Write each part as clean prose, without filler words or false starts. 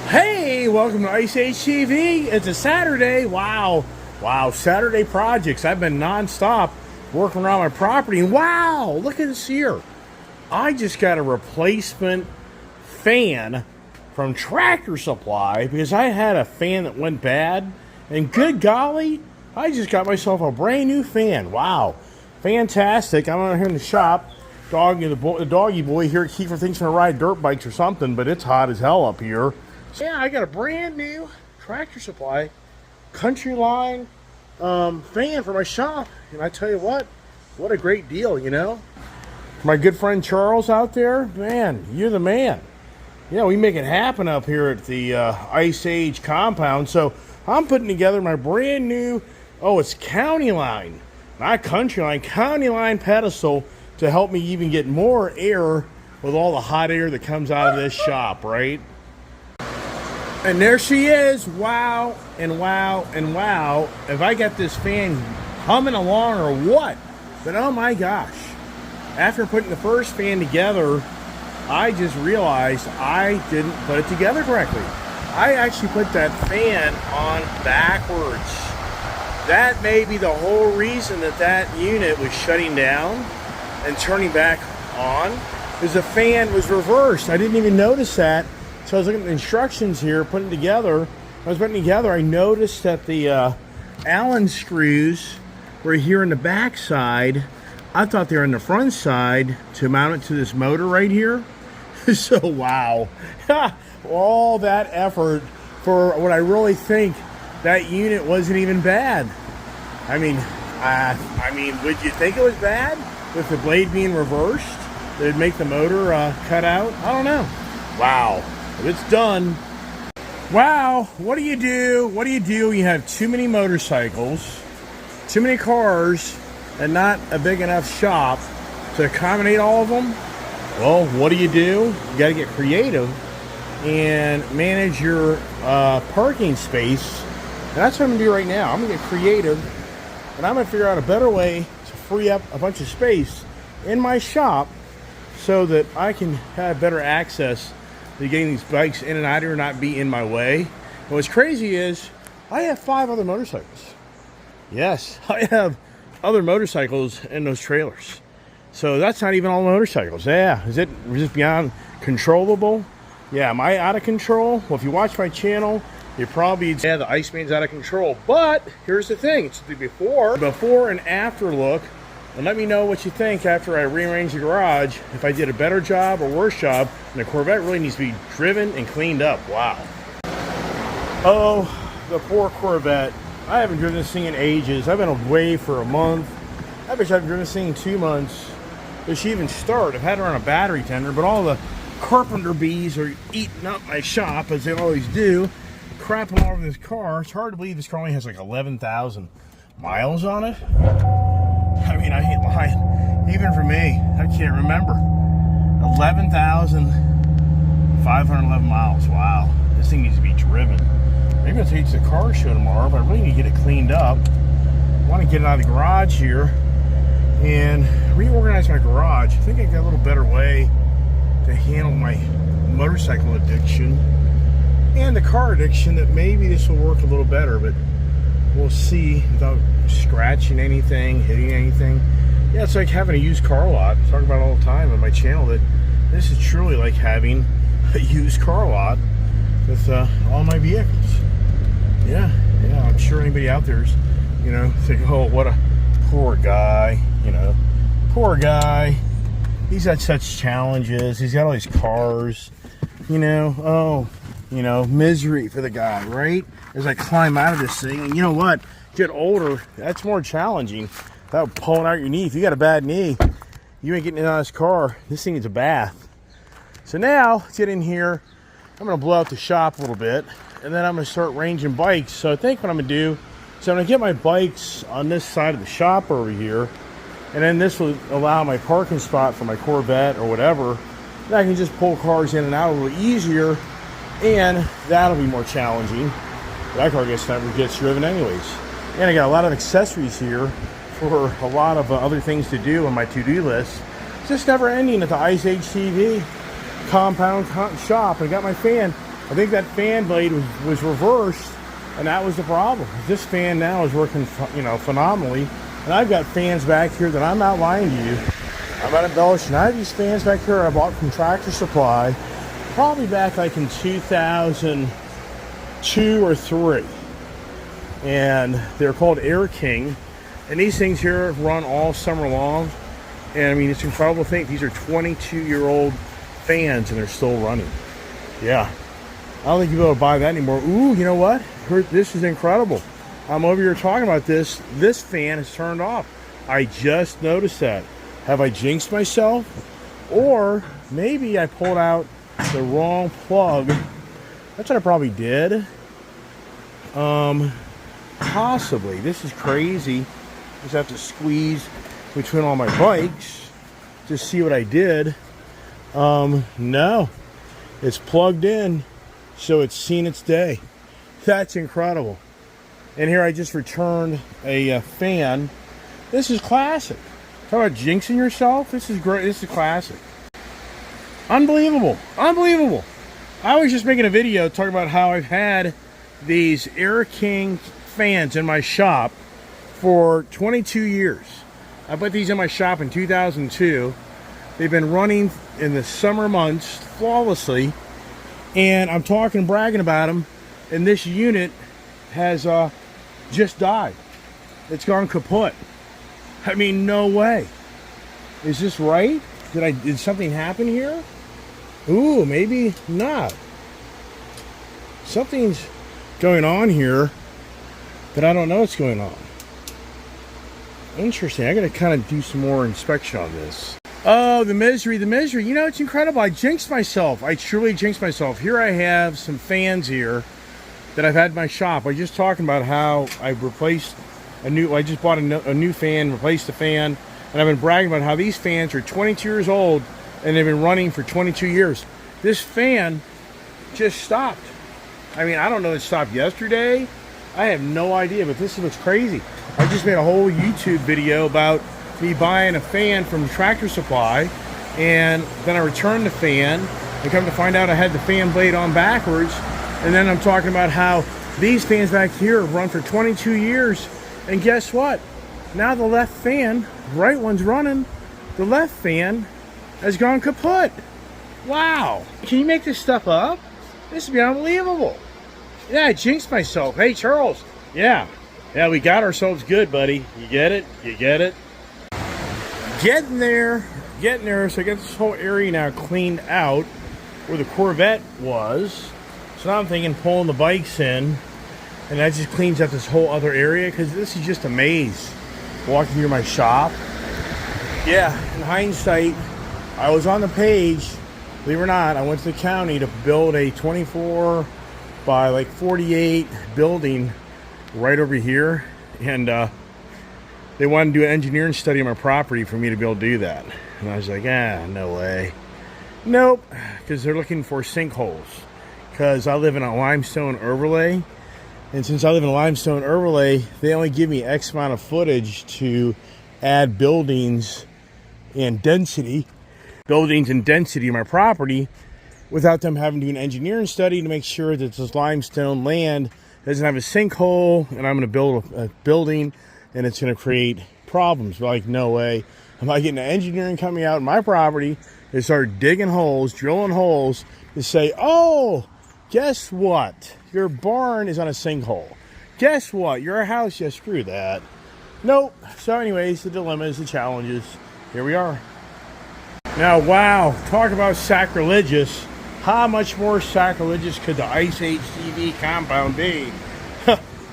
Hey, welcome to Ice Age TV. It's a Saturday. Wow, Saturday projects. I've been nonstop working around my property. Wow, look at this here. I just got a replacement fan from Tractor Supply because I had a fan that went bad. And good golly, I just got myself a brand new fan. Wow, fantastic. I'm out here in the shop. The doggy boy here, Kiefer thinks I'm gonna ride dirt bikes or something, but it's hot as hell up here. Yeah, I got a brand new Tractor Supply Country Line fan for my shop. And I tell you what a great deal, you know. My good friend Charles out there, man, you're the man. Yeah, we make it happen up here at the Ice Age compound. So I'm putting together my brand new, it's County Line, not Country Line, County Line pedestal to help me even get more air with all the hot air that comes out of this shop, right? And there she is. Wow and wow and wow. If I got this fan humming along or what? But oh my gosh. After putting the first fan together, I just realized I didn't put it together correctly. I actually put that fan on backwards. That may be the whole reason that unit was shutting down and turning back on, because the fan was reversed. I didn't even notice that. So I was looking at the instructions here, putting it together. I was putting it together, I noticed that the Allen screws were here in the back side. I thought they were on the front side to mount it to this motor right here. So wow, all that effort for what I really think that unit wasn't even bad. I mean, would you think it was bad with the blade being reversed? It'd make the motor cut out? I don't know. Wow. It's done. Wow, what do you do? What do you do when you have too many motorcycles, too many cars, and not a big enough shop to accommodate all of them? Well, what do? You got to get creative and manage your parking space. And that's what I'm going to do right now. I'm going to get creative, and I'm going to figure out a better way to free up a bunch of space in my shop so that I can have better access to getting these bikes in and out here, not be in my way. And what's crazy is I have 5 other motorcycles. Yes, I have other motorcycles in those trailers. So that's not even all motorcycles. Yeah, is it just beyond controllable? Yeah, am I out of control? Well, if you watch my channel, you probably, the Iceman's out of control. But here's the thing, it's the before and after look. And let me know what you think after I rearrange the garage, if I did a better job or worse job. And the Corvette really needs to be driven and cleaned up. Wow. Oh, the poor Corvette. I haven't driven this thing in ages. I've been away for a month. I bet you I've driven this thing in 2 months. Does she even start? I've had her on a battery tender, but all the carpenter bees are eating up my shop, as they always do, crapping all over this car. It's hard to believe this car only has like 11,000 miles on it. I mean, I ain't lying. Even for me, I can't remember. 11,511 miles. Wow. This thing needs to be driven. Maybe I'll take it to the car show tomorrow, but I really need to get it cleaned up. I want to get it out of the garage here and reorganize my garage. I think I got a little better way to handle my motorcycle addiction and the car addiction, that maybe this will work a little better, but we'll see, without scratching anything, hitting anything. Yeah, it's like having a used car lot. I talk about it all the time on my channel, that this is truly like having a used car lot with all my vehicles. Yeah, I'm sure anybody out there's, think, oh, what a poor guy, poor guy. He's had such challenges. He's got all these cars, misery for the guy, right? As I climb out of this thing, and you know what? Get older, that's more challenging. Without pulling out your knee. If you got a bad knee, you ain't getting in on this car. This thing needs a bath. So now, let's get in here. I'm gonna blow out the shop a little bit, and then I'm gonna start ranging bikes. So I think what I'm gonna do is I'm gonna get my bikes on this side of the shop over here, and then this will allow my parking spot for my Corvette or whatever. And I can just pull cars in and out a little easier, and that'll be more challenging. That car never gets driven anyways. And I got a lot of accessories here for a lot of other things to do on my to-do list. It's just never ending at the Ice Age TV compound shop. I got my fan I think that fan blade was reversed, and that was the problem. This fan now is working, phenomenally. And I've got fans back here that I'm not lying to you. I'm not embellishing. I have these fans back here I bought from Tractor Supply, probably back like in 2002 or 3. And they're called Air King. And these things here run all summer long. And I mean, it's incredible to think these are 22-year-old fans and they're still running. Yeah. I don't think you'll be able to buy that anymore. Ooh, you know what? This is incredible. I'm over here talking about this. This fan is turned off. I just noticed that. Have I jinxed myself? Or maybe I pulled out the wrong plug. That's what I probably did. Possibly. This is crazy. Just have to squeeze between all my bikes to see what I did. No. It's plugged in, so it's seen its day. That's incredible. And here I just returned a fan. This is classic. Talk about jinxing yourself. This is great. This is classic. Unbelievable. Unbelievable. I was just making a video talking about how I've had these Air King fans in my shop for 22 years. I put these in my shop in 2002. They've been running in the summer months flawlessly. And I'm talking, bragging about them. And this unit has just died. It's gone kaput. I mean, no way. Is this right? Did something happen here? Ooh, maybe not. Something's going on here that I don't know what's going on. Interesting. I gotta kind of do some more inspection on this. Oh, the misery. You know, it's incredible. I jinxed myself. I truly jinxed myself. Here I have some fans here that I've had in my shop. I was just talking about how I replaced I just bought a new fan, replaced the fan, and I've been bragging about how these fans are 22 years old and they've been running for 22 years. This fan just stopped. I mean, I don't know if it stopped yesterday. I have no idea, but this is what's crazy. I just made a whole YouTube video about me buying a fan from Tractor Supply, and then I returned the fan, and come to find out I had the fan blade on backwards, and then I'm talking about how these fans back here have run for 22 years, and guess what? Now the left fan, right one's running, the left fan has gone kaput. Wow. Can you make this stuff up? This would be unbelievable. Yeah, I jinxed myself. Hey, Charles. Yeah, we got ourselves good, buddy. You get it? You get it? Getting there. So I got this whole area now cleaned out where the Corvette was. So now I'm thinking pulling the bikes in, and that just cleans up this whole other area, because this is just a maze walking through my shop. Yeah, in hindsight, I was on the page, believe it or not. I went to the county to build a 24 by like 48 building right over here, and they wanted to do an engineering study on my property for me to be able to do that. And I was like, no way. Nope, because they're looking for sinkholes. Because I live in a limestone overlay. And since I live in a limestone overlay, they only give me X amount of footage to add buildings and density to my property without them having to do an engineering study to make sure that this limestone land doesn't have a sinkhole, and I'm going to build a building and it's going to create problems. But like, no way. I'm not getting an engineering company out in my property to start digging holes, drilling holes to say, oh, guess what? Your barn is on a sinkhole. Guess what? Your house, yeah, screw that. Nope. So anyways, the dilemmas, the challenges, here we are. Now, wow, talk about sacrilegious. How much more sacrilegious could the Ice Age TV compound be?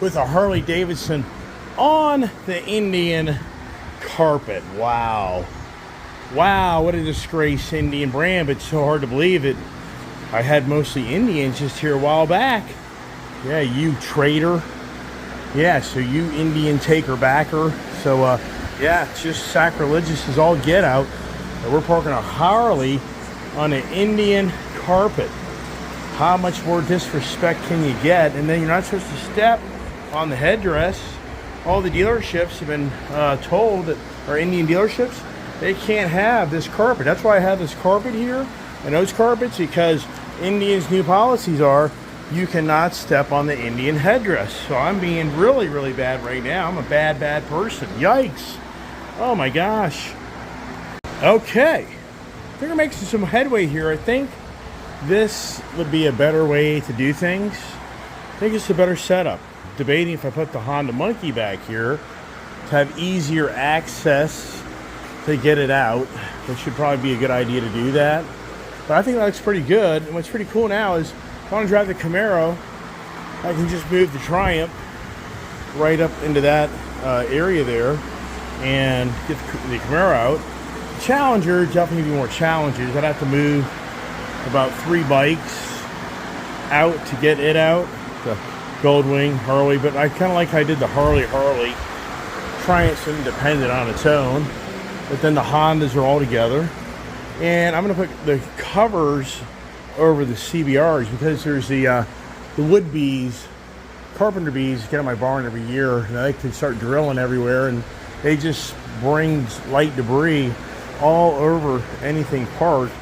With a Harley Davidson on the Indian carpet. Wow. Wow, what a disgrace, Indian brand, but it's so hard to believe it. I had mostly Indians just here a while back. Yeah, you traitor. Yeah, so you Indian taker-backer. So, yeah, it's just sacrilegious as all get out. We're parking a Harley on an Indian carpet. How much more disrespect can you get? And then you're not supposed to step on the headdress. All the dealerships have been told that, or Indian dealerships, they can't have this carpet. That's why I have this carpet here and those carpets, because Indians' new policies are you cannot step on the Indian headdress. So I'm being really, really bad right now. I'm a bad, bad person. Yikes. Oh my gosh. Okay. I think we're making some headway here. I think this would be a better way to do things. I think it's a better setup. Debating if I put the Honda Monkey back here to have easier access to get it out. It should probably be a good idea to do that. But I think that looks pretty good. And what's pretty cool now is if I want to drive the Camaro, I can just move the Triumph right up into that area there and get the Camaro out. The Challenger definitely give you more challenges. I'd have to move about 3 bikes out to get it out. The Goldwing, Harley, but I kind of like how I did the Harley. Triumph's independent on its own, but then the Hondas are all together. And I'm going to put the covers over the CBRs because there's the wood bees, carpenter bees get in my barn every year. And they can start drilling everywhere, and they just bring light debris all over anything parked.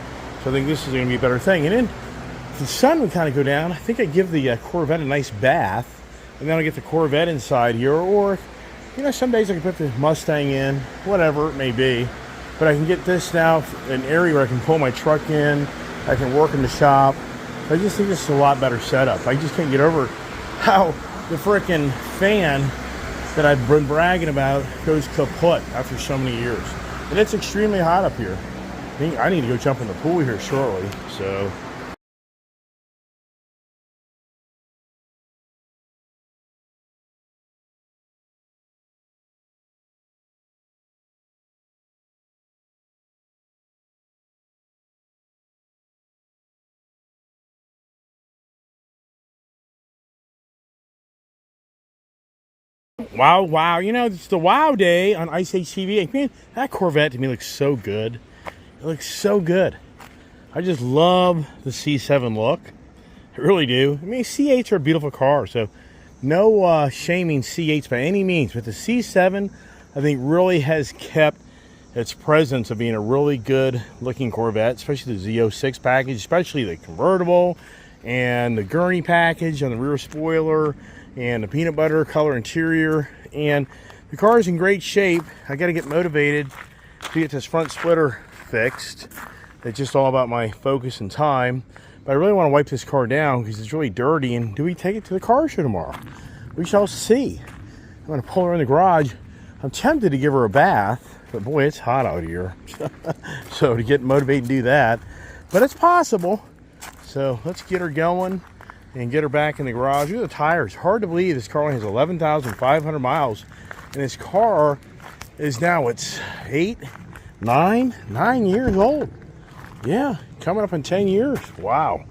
So I think this is going to be a better thing. And then if the sun would kind of go down, I think I'd give the Corvette a nice bath, and then I'll get the Corvette inside here. Or, you know, some days I can put the Mustang in, whatever it may be. But I can get this now an area where I can pull my truck in. I can work in the shop. I just think this is a lot better setup. I just can't get over how the frickin' fan that I've been bragging about goes kaput after so many years. And it's extremely hot up here. I need to go jump in the pool here shortly. So. Wow, you know, it's the wow day on Ice Age TV. Man, that Corvette to me looks so good. It looks so good. I just love the C7 look. I really do. I mean, C8s are a beautiful car, so no shaming C8s by any means. But the C7, I think, really has kept its presence of being a really good looking Corvette, especially the Z06 package, especially the convertible and the gurney package on the rear spoiler, and the peanut butter color interior. And the car is in great shape. I got to get motivated to get this front splitter fixed. It's just all about my focus and time. But I really want to wipe this car down because it's really dirty. And do we take it to the car show tomorrow? We shall see. I'm going to pull her in the garage. I'm tempted to give her a bath, but boy, it's hot out here. So to get motivated to do that, but it's possible. So let's get her going and get her back in the garage. Look at the tires. Hard to believe this car only has 11,500 miles. And this car is now, it's 9 years old. Yeah, coming up in 10 years. Wow.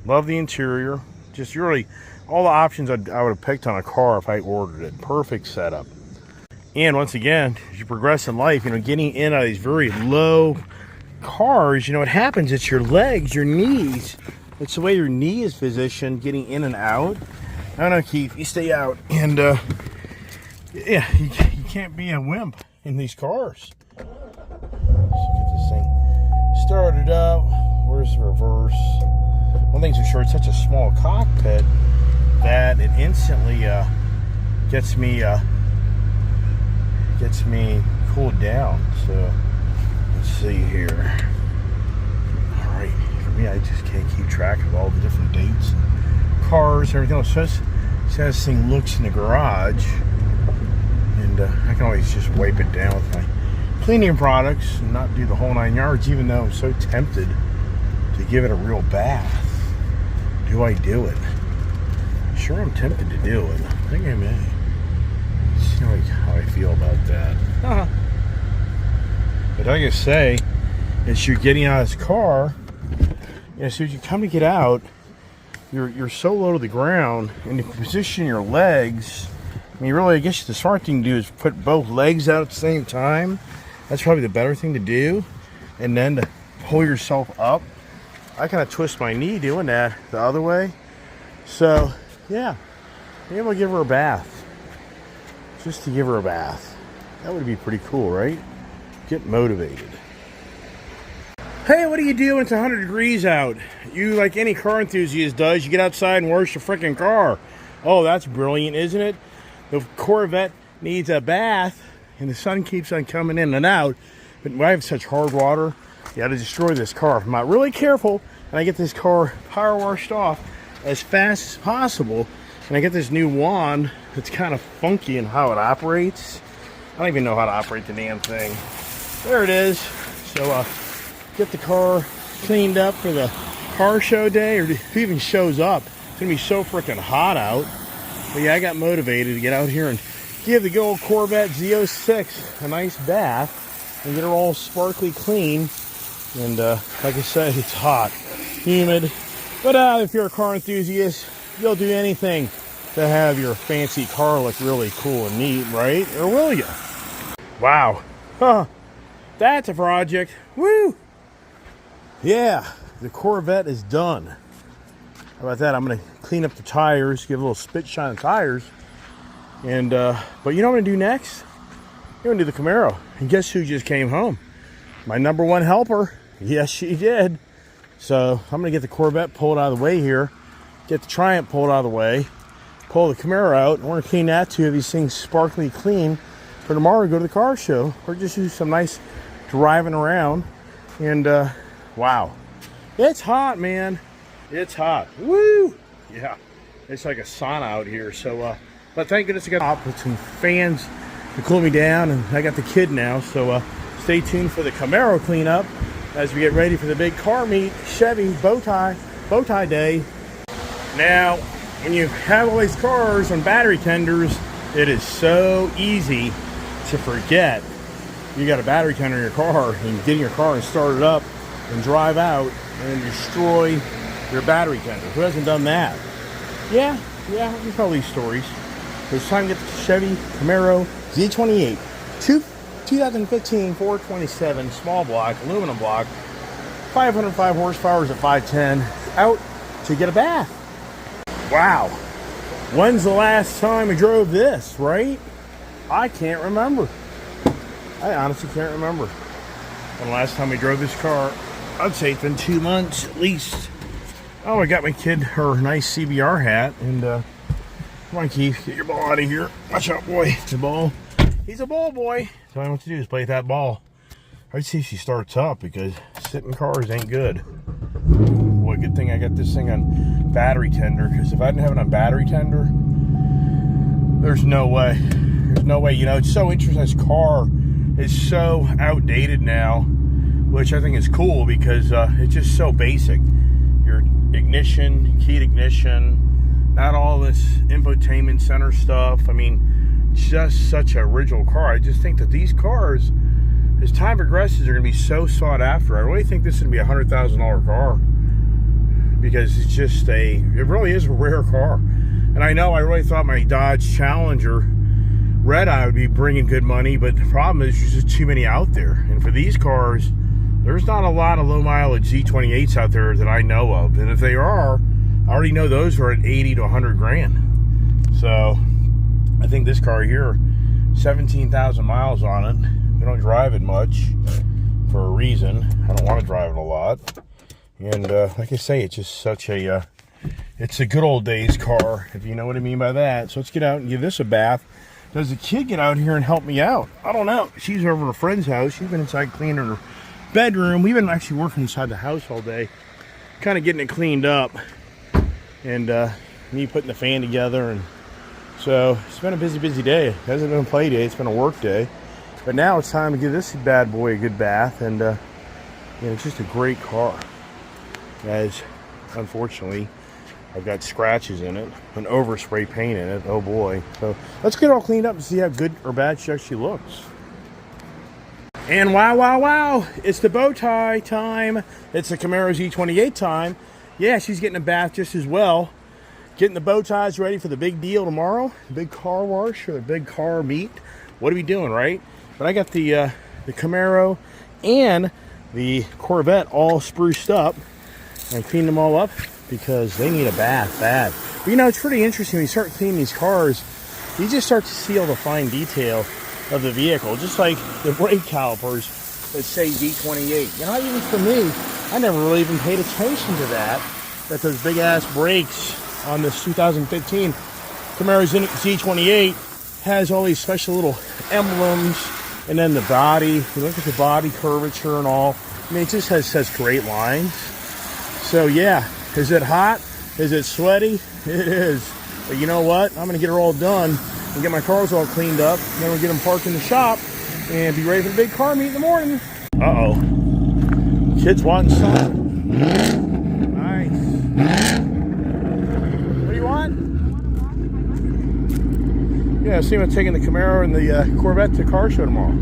Love the interior. Just really, all the options I would have picked on a car if I ordered it. Perfect setup. And once again, as you progress in life, you know, getting in on these very low cars, you know, what happens, it's your legs, your knees. It's the way your knee is positioned, getting in and out. I don't know, Keith, you stay out. And, yeah, you can't be a wimp in these cars. Let's get this thing started up. Where's the reverse? One thing's for sure, it's such a small cockpit that it instantly gets me cooled down. So, let's see here. I just can't keep track of all the different dates, cars, everything else. So this thing looks in the garage, and I can always just wipe it down with my cleaning products and not do the whole 9 yards, even though I'm so tempted to give it a real bath. Do I do it? Sure, I'm tempted to do it. I think I may. See how I feel about that. But like I say, as you're getting out of this car, as soon as you come to get out, you're so low to the ground, and if you position your legs, I mean, really, I guess the smart thing to do is put both legs out at the same time. That's probably the better thing to do. And then to pull yourself up. I kind of twist my knee doing that the other way. So, yeah, maybe I'll give her a bath. Just to give her a bath. That would be pretty cool, right? Get motivated. Hey, what do you do when it's 100 degrees out? You, like any car enthusiast does, you get outside and wash your freaking car. Oh, that's brilliant, isn't it? The Corvette needs a bath, and the sun keeps on coming in and out. But I have such hard water, you got to destroy this car. If I'm not really careful, and I get this car power washed off as fast as possible, and I get this new wand that's kind of funky in how it operates. I don't even know how to operate the damn thing. There it is. So, get the car cleaned up for the car show day, or who even shows up. It's gonna be so freaking hot out. But yeah, I got motivated to get out here and give the good old Corvette Z06 a nice bath and get her all sparkly clean. And like I said, it's hot, humid. But if you're a car enthusiast, you'll do anything to have your fancy car look really cool and neat, right? Or will you? Wow. Huh. That's a project. Woo! Yeah, the Corvette is done. How about that? I'm going to clean up the tires, give a little spit shine on the tires. And, but you know what I'm going to do next? I'm going to do the Camaro. And guess who just came home? My number one helper. Yes, she did. So I'm going to get the Corvette pulled out of the way here. Get the Triumph pulled out of the way. Pull the Camaro out. And we're going to clean that too. These things sparkly clean for tomorrow to go to the car show. Or just do some nice driving around. And, wow. It's hot, man. It's hot. Woo! Yeah. It's like a sauna out here. So, but thank goodness I got to put some fans to cool me down. And I got the kid now. So, stay tuned for the Camaro cleanup as we get ready for the big car meet, Chevy bow tie day. Now, when you have all these cars on battery tenders, it is so easy to forget you got a battery tender in your car and get in your car and start it up and drive out and destroy your battery tender. Who hasn't done that? Yeah, we tell these stories. It's time to get the Chevy Camaro Z28 2015 427 small block, aluminum block, 505 horsepower at 510, out to get a bath. Wow. When's the last time I drove this, right? I can't remember. I honestly can't remember when the last time we drove this car. I'd say it's been 2 months at least. Oh, I got my kid her nice CBR hat. And come on, Keith, get your ball out of here. Watch out, boy. It's a ball. He's a ball boy. So all I want to do is play that ball. I'd see if she starts up, because sitting cars ain't good. Boy, good thing I got this thing on battery tender, because if I didn't have it on battery tender, there's no way. There's no way. You know, it's so interesting. This car is so outdated now, which I think is cool, because it's just so basic. Your ignition, keyed ignition, not all this infotainment center stuff. I mean, just such a original car. I just think that these cars, as time progresses, are going to be so sought after. I really think this is going to be a $100,000 car, because it's just it really is a rare car. And I know I really thought my Dodge Challenger Red Eye would be bringing good money, but the problem is there's just too many out there. And for these cars, there's not a lot of low mileage Z28s out there that I know of. And if they are, I already know those are at 80 to 100 grand. So I think this car here, 17,000 miles on it. We don't drive it much for a reason. I don't want to drive it a lot. And like I say, it's just such a, it's a good old days car, if you know what I mean by that. So let's get out and give this a bath. Does the kid get out here and help me out? I don't know. She's over at a friend's house. She's been inside cleaning her bedroom. We've been actually working inside the house all day, kind of getting it cleaned up, and me putting the fan together. And so it's been a busy day. It hasn't been a play day. It's been a work day. But now it's time to give this bad boy a good bath. And yeah, it's just a great car. As unfortunately, I've got scratches in it, an overspray paint in it. Oh boy. So let's get it all cleaned up and see how good or bad she actually looks. And wow, it's the bow tie time. It's the Camaro Z28 time. Yeah, she's getting a bath just as well. Getting the bow ties ready for the big deal tomorrow. The big car wash, or the big car meet. What are we doing, right? But I got the Camaro and the Corvette all spruced up. And cleaned them all up because they need a bath bad. But you know, it's pretty interesting when you start cleaning these cars, you just start to see all the fine detail of the vehicle. Just like the brake calipers that say Z28. You know, even for me, I never really even paid attention to that. That those big ass brakes on this 2015 Camaro Z28 has all these special little emblems, and then the body. If you look at the body curvature and all, I mean, it just has such great lines. So yeah, is it hot? Is it sweaty? It is. But you know what? I'm gonna get her all done and get my cars all cleaned up. And then we'll get them parked in the shop and be ready for the big car meet in the morning. Uh-oh. Kids wanting something. Nice. What do you want? Yeah, see, I'm taking the Camaro and the Corvette to the car show tomorrow.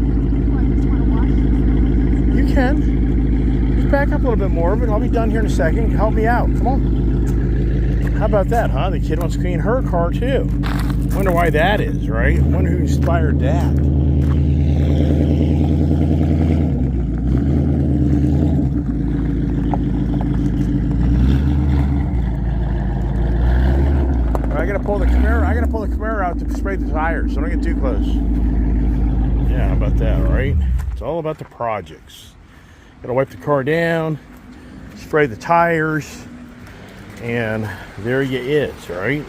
You can. Just back up a little bit more, but I'll be done here in a second. Help me out. Come on. How about that, huh? The kid wants to clean her car, too. Wonder why that is, right? Wonder who inspired that. I gotta pull the Camaro out to spray the tires, so don't get too close. Yeah, how about that, right? It's all about the projects. Gotta wipe the car down, spray the tires, and there you is, right?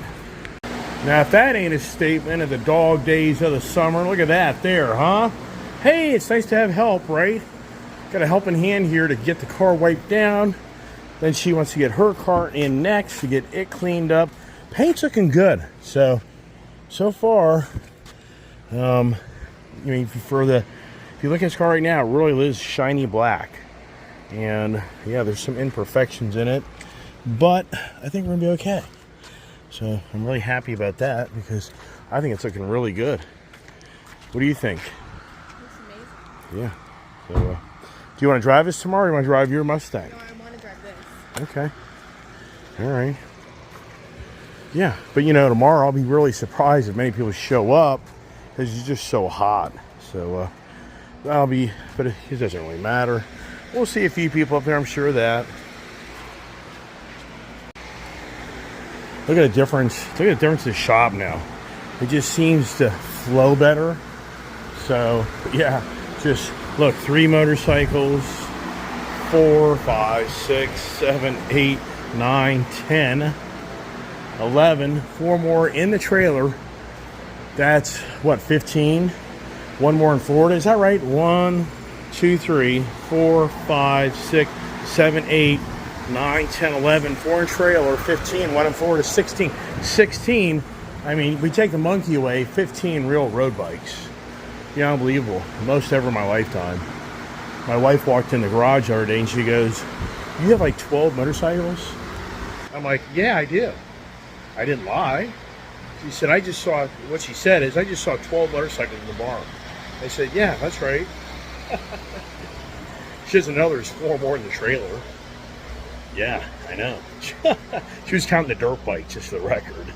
Now, if that ain't a statement of the dog days of the summer, look at that there, huh? Hey, it's nice to have help, right? Got a helping hand here to get the car wiped down. Then she wants to get her car in next to get it cleaned up. Paint's looking good. So far, I mean, if you look at this car right now, it really is shiny black. And yeah, there's some imperfections in it, but I think we're gonna be okay. So I'm really happy about that because I think it's looking really good. What do you think? Looks amazing. Yeah. So, do you want to drive this tomorrow or do you want to drive your Mustang? No, I want to drive this. Okay. All right. Yeah, but you know, tomorrow I'll be really surprised if many people show up because it's just so hot. So but it doesn't really matter. We'll see a few people up there, I'm sure of that. Look at the difference. Look at the difference in the shop now. It just seems to flow better. So yeah, just look, 3 motorcycles, 4, 5, 6, 7, 8, 9, 10, 11, 4 more in the trailer. That's what, 15? 1 more in Florida, is that right? 1, 2, 3, 4, 5, 6, 7, 8, 9, 10, 11, 4 in trailer, 15, 1 in Florida, 16. 16, I mean, we take the monkey away, 15 real road bikes. Yeah, unbelievable. Most ever in my lifetime. My wife walked in the garage the other day and she goes, "You have like 12 motorcycles?" I'm like, "Yeah, I do." I didn't lie. She said, what she said is, "I just saw 12 motorcycles in the barn." I said, "Yeah, that's right." She doesn't know there's 4 more in the trailer. Yeah, I know. She was counting the dirt bikes, just for the record.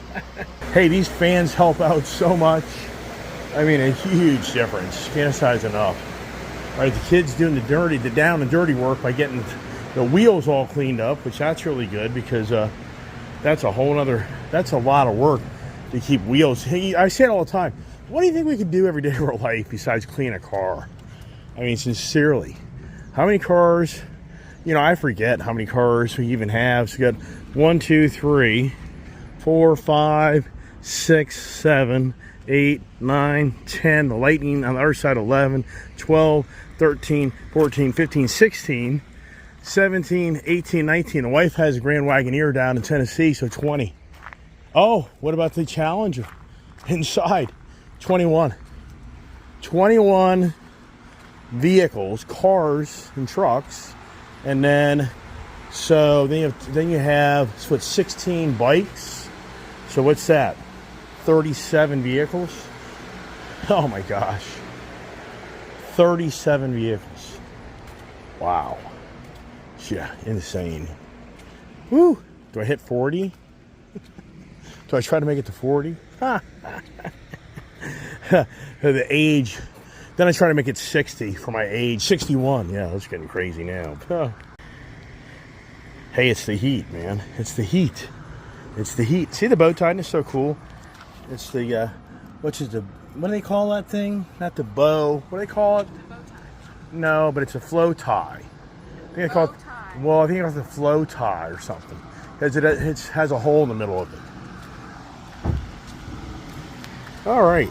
Hey, these fans help out so much. I mean, a huge difference. Can't size enough. All right, the kids doing the down and dirty work by getting the wheels all cleaned up, which that's really good because that's a lot of work to keep wheels. Hey, I say it all the time. What do you think we could do every day of our life besides clean a car? I mean, sincerely, how many cars? You know, I forget how many cars we even have. So we got 1, 2, 3, 4, 5, 6, 7, 8, 9, 10. The Lightning on the other side, 11, 12, 13, 14, 15, 16, 17, 18, 19. The wife has a Grand Wagoneer down in Tennessee, so 20. Oh, what about the Challenger inside? 21. 21 vehicles, cars and trucks. And then you have 16 bikes. So what's that? 37 vehicles? Oh my gosh. 37 vehicles. Wow. Yeah, insane. Woo! Do I hit 40? Do I try to make it to 40? The age. Then I try to make it 60 for my age. 61. Yeah, that's getting crazy now. Hey, it's the heat, man. It's the heat. It's the heat. See the bow tie? It's so cool. It's the, what do they call that thing? Not the bow. What do they call it? No, but it's a flow tie. I think it's called. Well, I think it's a flow tie or something, because it has a hole in the middle of it. All right.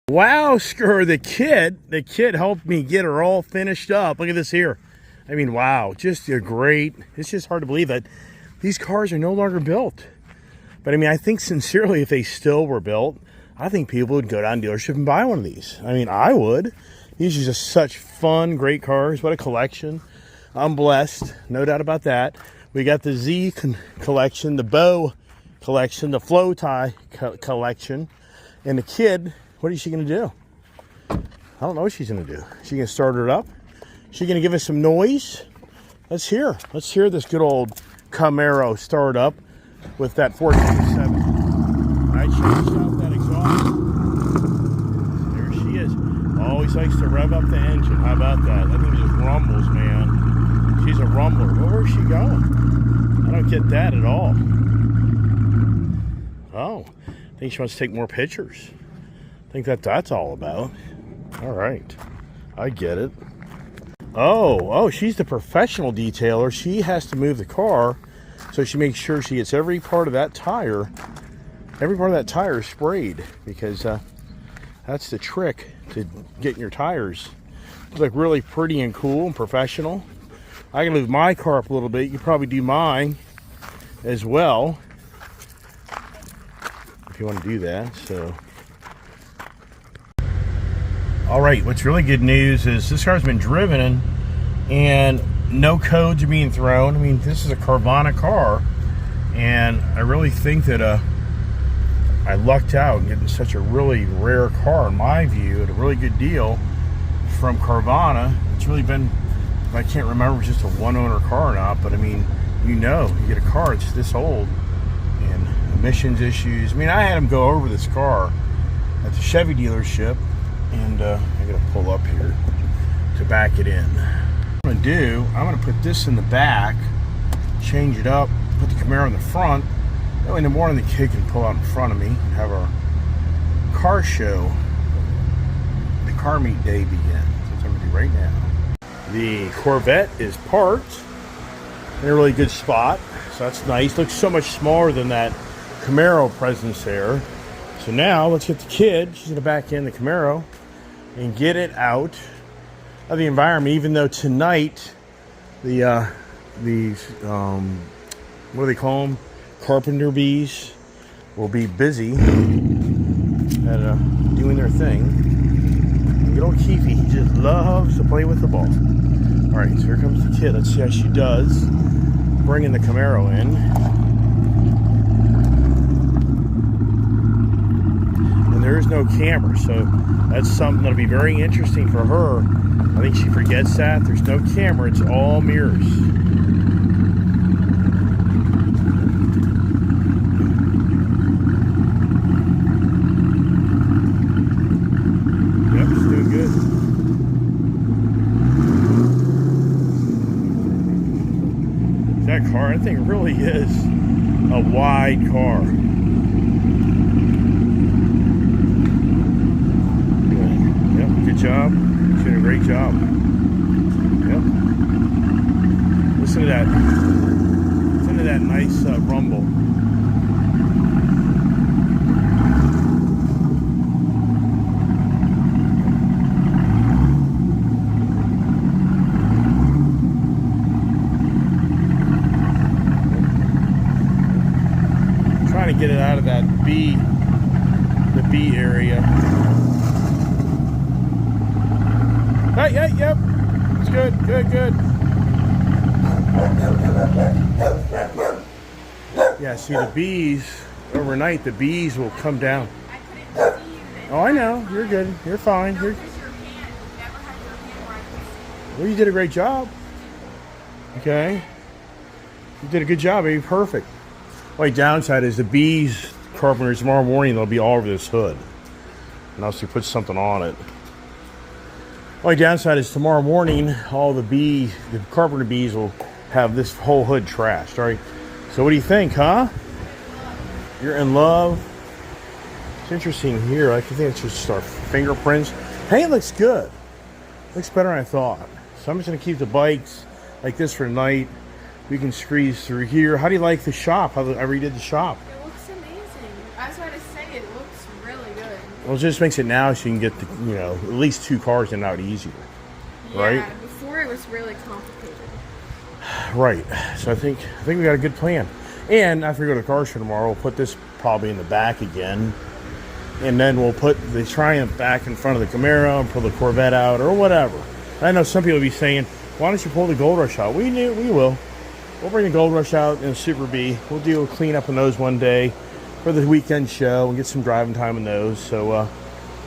Wow, Skur, the kid helped me get her all finished up. Look at this here. I mean, wow, just a great. It's just hard to believe that these cars are no longer built. But I mean, I think sincerely, if they still were built, I think people would go down to dealership and buy one of these. I mean, I would. These are just such fun, great cars. What a collection. I'm blessed, no doubt about that. We got the Z collection, the Bow collection, the Flow Tie collection, and the kid. What is she going to do? I don't know what she's going to do. Is she going to start it up? Is she going to give us some noise? Let's hear this good old Camaro start up with that 427. I changed out that exhaust. There she is. Always likes to rev up the engine. How about that? That thing just rumbles, man. She's a rumbler. Well, where's she going? I don't get that at all. Oh, I think she wants to take more pictures. I think that's all about. All right, I get it. Oh, she's the professional detailer. She has to move the car, so she makes sure she gets every part of that tire. Every part of that tire is sprayed, because that's the trick to getting your tires to look really pretty and cool and professional. I can move my car up a little bit. You can probably do mine as well if you want to do that. So. All right, what's really good news is this car's been driven and no codes are being thrown. I mean, this is a Carvana car, and I really think that I lucked out getting such a really rare car, in my view, at a really good deal from Carvana. It's really been, I can't remember if it's just a one-owner car or not, but I mean, you get a car that's this old, and emissions issues. I mean, I had them go over this car at the Chevy dealership, and I gotta pull up here to back it in. What I'm gonna put this in the back, change it up, put the Camaro in the front. That way in the morning the kid can pull out in front of me and have our car show, the car meet day begin. That's what I'm gonna do right now. The Corvette is parked in a really good spot, so that's nice. Looks so much smaller than that Camaro presence there. So now let's get the kid. She's gonna back in the Camaro and get it out of the environment, even though tonight these what do they call them, carpenter bees, will be busy at doing their thing. And good old Keefy, he just loves to play with the ball. All right, so here comes the kid. Let's see how she does bringing the Camaro in. There is no camera, so that's something that'll be very interesting for her. I think she forgets that. There's no camera, it's all mirrors. Yep, she's doing good. That car, I think, really is a wide car. Good job. She's doing a great job. Yep. Listen to that. Listen to that nice rumble. I'm trying to get it out of that the B area. Hey, yep. It's good. Yeah, see the bees, overnight the bees will come down. I couldn't see you then. Oh, I know. You're good. You're fine. No, because your hand. You never had your hand where I could see. Well, you did a great job. Okay. You did a good job, baby. Perfect. Only downside is the bees, carpenters, tomorrow morning they'll be all over this hood. Unless you put something on it. Only downside is tomorrow morning, all the carpenter bees will have this whole hood trashed. All right. So what do you think, huh? You're in love. It's interesting here. I think it's just our fingerprints. Paint looks good. Looks better than I thought. So I'm just going to keep the bikes like this for tonight. We can squeeze through here. How do you like the shop? How I redid the shop? It looks amazing. I was about to say, it looks really good. Well, it just makes it now so you can get the, you know, at least 2 cars in and out easier. Right? Yeah, before it was really complicated. Right. So I think we got a good plan. And after we go to the car show tomorrow, we'll put this probably in the back again. And then we'll put the Triumph back in front of the Camaro and pull the Corvette out or whatever. I know some people will be saying, why don't you pull the Gold Rush out? We will. We'll bring the Gold Rush out in a Super B. We'll do a cleanup on those one day for the weekend show and get some driving time on those. So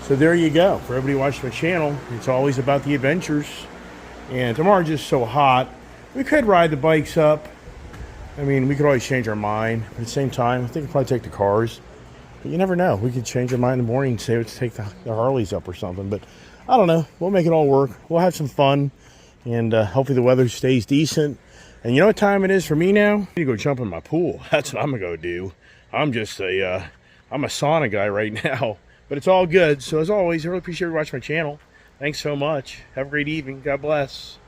there you go. For everybody watching my channel, it's always about the adventures. And tomorrow's just so hot. We could ride the bikes up. I mean, we could always change our mind. But at the same time, I think we'll probably take the cars. But you never know. We could change our mind in the morning and say let's take the Harleys up or something. But I don't know. We'll make it all work. We'll have some fun. And hopefully the weather stays decent. And you know what time it is for me now? I need to go jump in my pool. That's what I'm going to go do. I'm just I'm a sauna guy right now. But it's all good. So as always, I really appreciate you watching my channel. Thanks so much. Have a great evening. God bless.